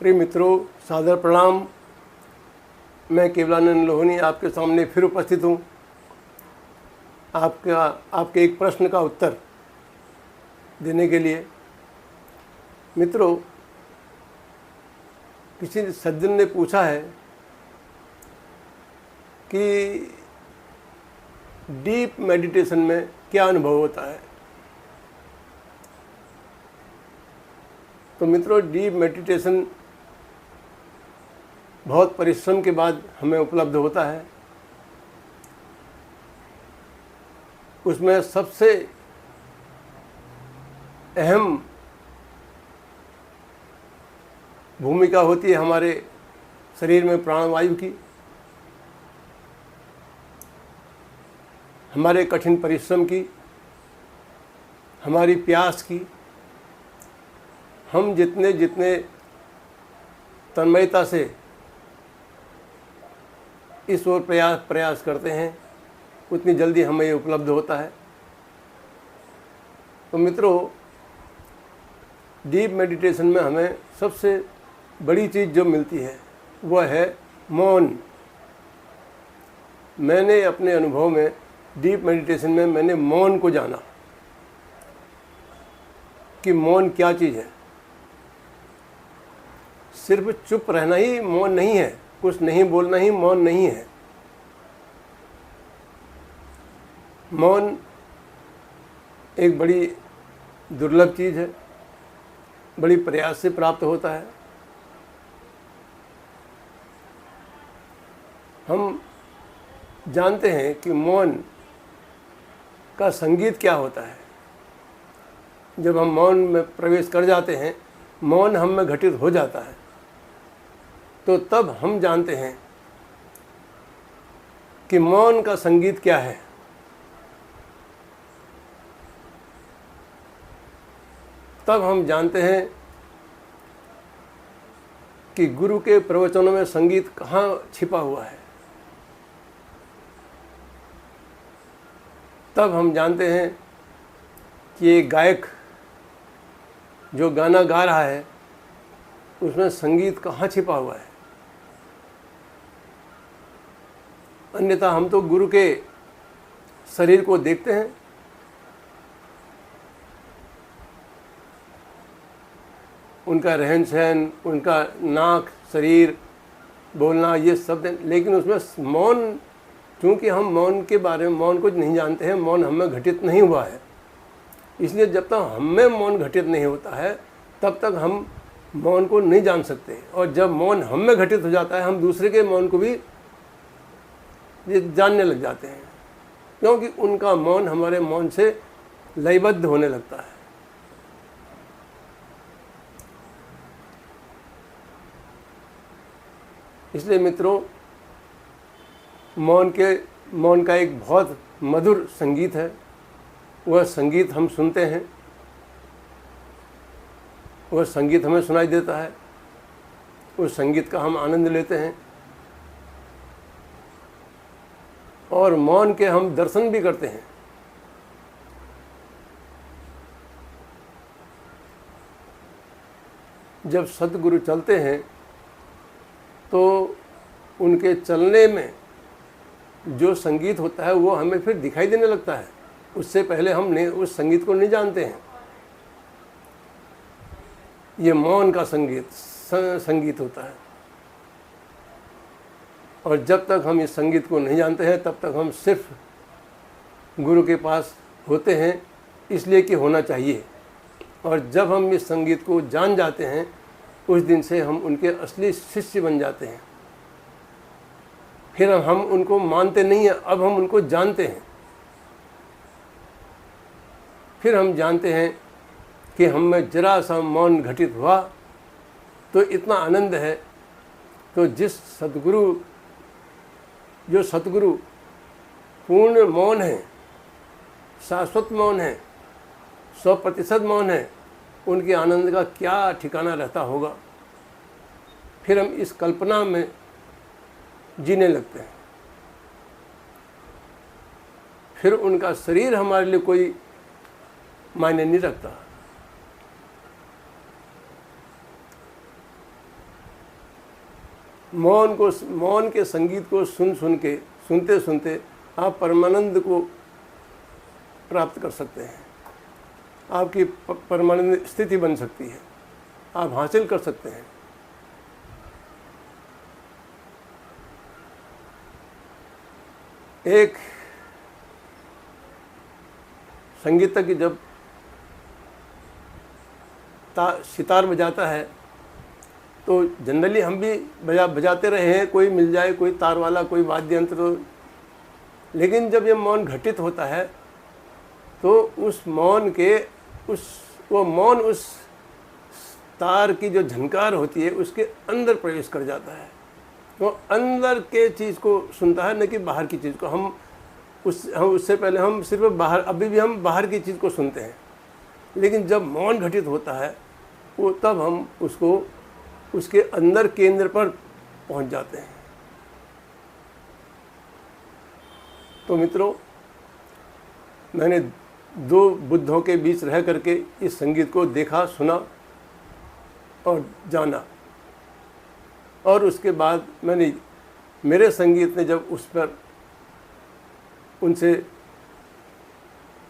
प्रिय मित्रों, सादर प्रणाम। मैं केवलानंद लोहनी आपके सामने फिर उपस्थित हूँ आपके एक प्रश्न का उत्तर देने के लिए। मित्रों, किसी सज्जन ने पूछा है कि डीप मेडिटेशन में क्या अनुभव होता है। तो मित्रों, डीप मेडिटेशन बहुत परिश्रम के बाद हमें उपलब्ध होता है। उसमें सबसे अहम भूमिका होती है हमारे शरीर में प्राणवायु की। हमारे कठिन परिश्रम की, हमारी प्यास की। हम जितने जितने तन्मयता से इस ओर प्रयास करते हैं, उतनी जल्दी हमें ये उपलब्ध होता है। तो मित्रों, डीप मेडिटेशन में हमें सबसे बड़ी चीज़ जो मिलती है वह है मौन। मैंने अपने अनुभव में डीप मेडिटेशन में मैंने मौन को जाना कि मौन क्या चीज़ है। सिर्फ चुप रहना ही मौन नहीं है, कुछ नहीं बोलना ही मौन नहीं है। मौन एक बड़ी दुर्लभ चीज़ है, बड़ी प्रयास से प्राप्त होता है। हम जानते हैं कि मौन का संगीत क्या होता है। जब हम मौन में प्रवेश कर जाते हैं, मौन हम में घटित हो जाता है, तो तब हम जानते हैं कि मौन का संगीत क्या है। तब हम जानते हैं कि गुरु के प्रवचनों में संगीत कहाँ छिपा हुआ है। तब हम जानते हैं कि एक गायक जो गाना गा रहा है, उसमें संगीत कहाँ छिपा हुआ है। अन्यथा हम तो गुरु के शरीर को देखते हैं, उनका रहन सहन, उनका नाक, शरीर, बोलना, ये सब, लेकिन उसमें मौन, क्योंकि हम मौन के बारे में, मौन को नहीं जानते हैं, मौन हमें घटित नहीं हुआ है। इसलिए जब तक हमें मौन घटित नहीं होता है, तब तक हम मौन को नहीं जान सकते। और जब मौन हम में घटित हो जाता है, हम दूसरे के मौन को भी जानने लग जाते हैं, क्योंकि उनका मौन हमारे मौन से लयबद्ध होने लगता है। इसलिए मित्रों, मौन का एक बहुत मधुर संगीत है। वह संगीत हम सुनते हैं, वह संगीत हमें सुनाई देता है, उस संगीत का हम आनंद लेते हैं और मौन के हम दर्शन भी करते हैं। जब सद्गुरु चलते हैं तो उनके चलने में जो संगीत होता है वो हमें फिर दिखाई देने लगता है। उससे पहले हम उस संगीत को नहीं जानते हैं। ये मौन का संगीत होता है। और जब तक हम इस संगीत को नहीं जानते हैं, तब तक हम सिर्फ गुरु के पास होते हैं इसलिए कि होना चाहिए। और जब हम इस संगीत को जान जाते हैं, उस दिन से हम उनके असली शिष्य बन जाते हैं। फिर हम उनको मानते नहीं हैं, अब हम उनको जानते हैं। फिर हम जानते हैं कि हम में जरा सा मौन घटित हुआ तो इतना आनंद है। तो जो सतगुरु पूर्ण मौन है, शाश्वत मौन है, 100% मौन है, उनके आनंद का क्या ठिकाना रहता होगा। फिर हम इस कल्पना में जीने लगते हैं। फिर उनका शरीर हमारे लिए कोई मायने नहीं रखता। मौन के संगीत को सुनते सुनते आप परमानंद को प्राप्त कर सकते हैं। आपकी परमानंद स्थिति बन सकती है, आप हासिल कर सकते हैं। एक संगीतज्ञ जब सितार बजाता है तो जनरली हम भी बजाते रहे हैं, कोई मिल जाए, कोई तार वाला, कोई वाद्य यंत्र, तो लेकिन जब ये मौन घटित होता है तो उस मौन उस तार की जो झनकार होती है उसके अंदर प्रवेश कर जाता है। वो अंदर के चीज़ को सुनता है, न कि बाहर की चीज़ को। हम उससे पहले हम सिर्फ बाहर, अभी भी हम बाहर की चीज़ को सुनते हैं, लेकिन जब मौन घटित होता है वो तब हम उसके अंदर केंद्र पर पहुंच जाते हैं। तो मित्रों, मैंने 2 बुद्धों के बीच रह करके इस संगीत को देखा, सुना और जाना, और उसके बाद मेरे संगीत ने जब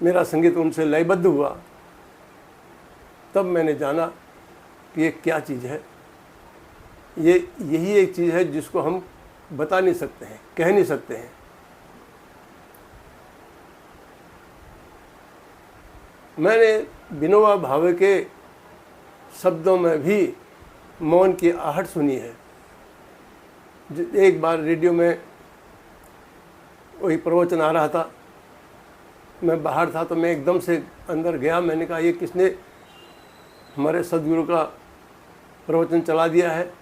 मेरा संगीत उनसे लयबद्ध हुआ, तब मैंने जाना कि ये क्या चीज़ है। यही एक चीज़ है जिसको हम बता नहीं सकते हैं, कह नहीं सकते हैं। मैंने विनोबा भावे के शब्दों में भी मौन की आहट सुनी है। एक बार रेडियो में वही प्रवचन आ रहा था, मैं बाहर था, तो मैं एकदम से अंदर गया। मैंने कहा ये किसने हमारे सदगुरु का प्रवचन चला दिया है?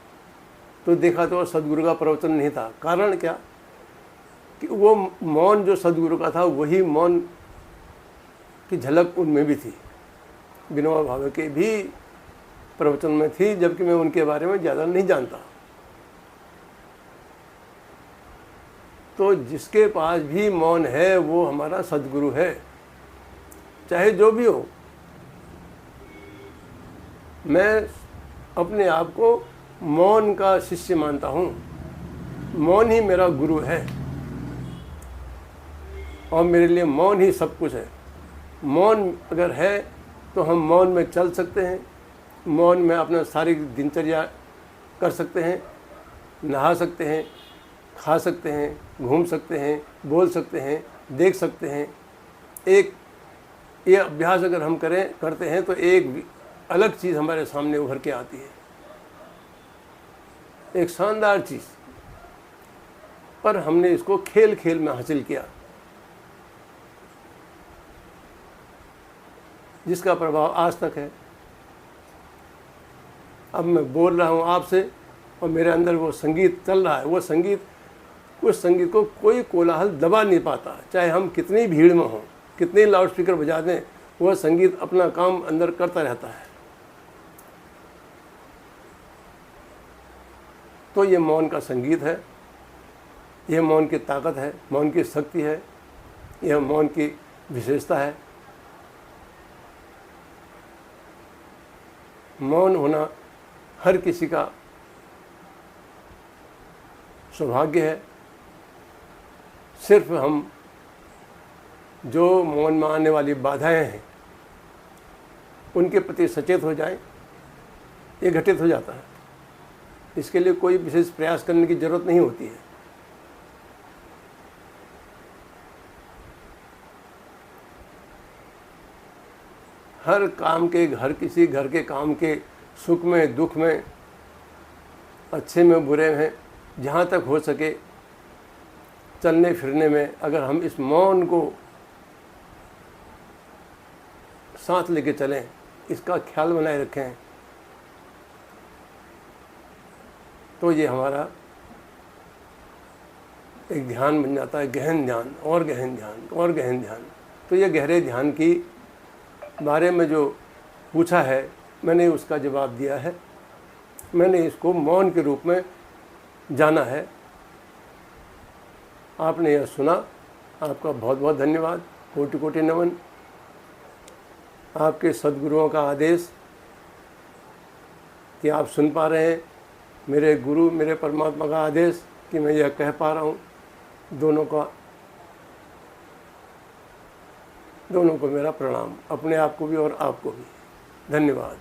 तो देखा तो सदगुरु का प्रवचन नहीं था। कारण क्या कि वो मौन जो सदगुरु का था, वही मौन की झलक उनमें भी थी, विनोबा भावे के भी प्रवचन में थी, जबकि मैं उनके बारे में ज़्यादा नहीं जानता। तो जिसके पास भी मौन है वो हमारा सदगुरु है, चाहे जो भी हो। मैं अपने आप को मौन का शिष्य मानता हूँ, मौन ही मेरा गुरु है और मेरे लिए मौन ही सब कुछ है। मौन अगर है तो हम मौन में चल सकते हैं, मौन में अपना सारी दिनचर्या कर सकते हैं, नहा सकते हैं, खा सकते हैं, घूम सकते हैं, बोल सकते हैं, देख सकते हैं। ये अभ्यास अगर हम करते हैं तो एक अलग चीज़ हमारे सामने उभर के आती है, एक शानदार चीज़। पर हमने इसको खेल खेल में हासिल किया, जिसका प्रभाव आज तक है। अब मैं बोल रहा हूँ आपसे और मेरे अंदर वो संगीत चल रहा है। उस संगीत को कोई कोलाहल दबा नहीं पाता, चाहे हम कितनी भीड़ में हों, कितने लाउड स्पीकर बजा दें, वह संगीत अपना काम अंदर करता रहता है। तो ये मौन का संगीत है, यह मौन की ताकत है, मौन की शक्ति है, यह मौन की विशेषता है। मौन होना हर किसी का सौभाग्य है। सिर्फ हम जो मौन में आने वाली बाधाएं हैं उनके प्रति सचेत हो जाएं, ये घटित हो जाता है। इसके लिए कोई विशेष प्रयास करने की जरूरत नहीं होती है। हर किसी घर के काम के सुख में, दुख में, अच्छे में, बुरे में, जहाँ तक हो सके चलने फिरने में अगर हम इस मौन को साथ लेके चलें, इसका ख्याल बनाए रखें, तो ये हमारा एक ध्यान बन जाता है, गहन ध्यान और गहन ध्यान और गहन ध्यान। तो ये गहरे ध्यान की बारे में जो पूछा है, मैंने उसका जवाब दिया है। मैंने इसको मौन के रूप में जाना है। आपने यह सुना, आपका बहुत बहुत धन्यवाद, कोटि कोटि नमन। आपके सद्गुरुओं का आदेश कि आप सुन पा रहे हैं, मेरे गुरु, मेरे परमात्मा का आदेश कि मैं यह कह पा रहा हूँ, दोनों को मेरा प्रणाम, अपने आप को भी और आपको भी। धन्यवाद।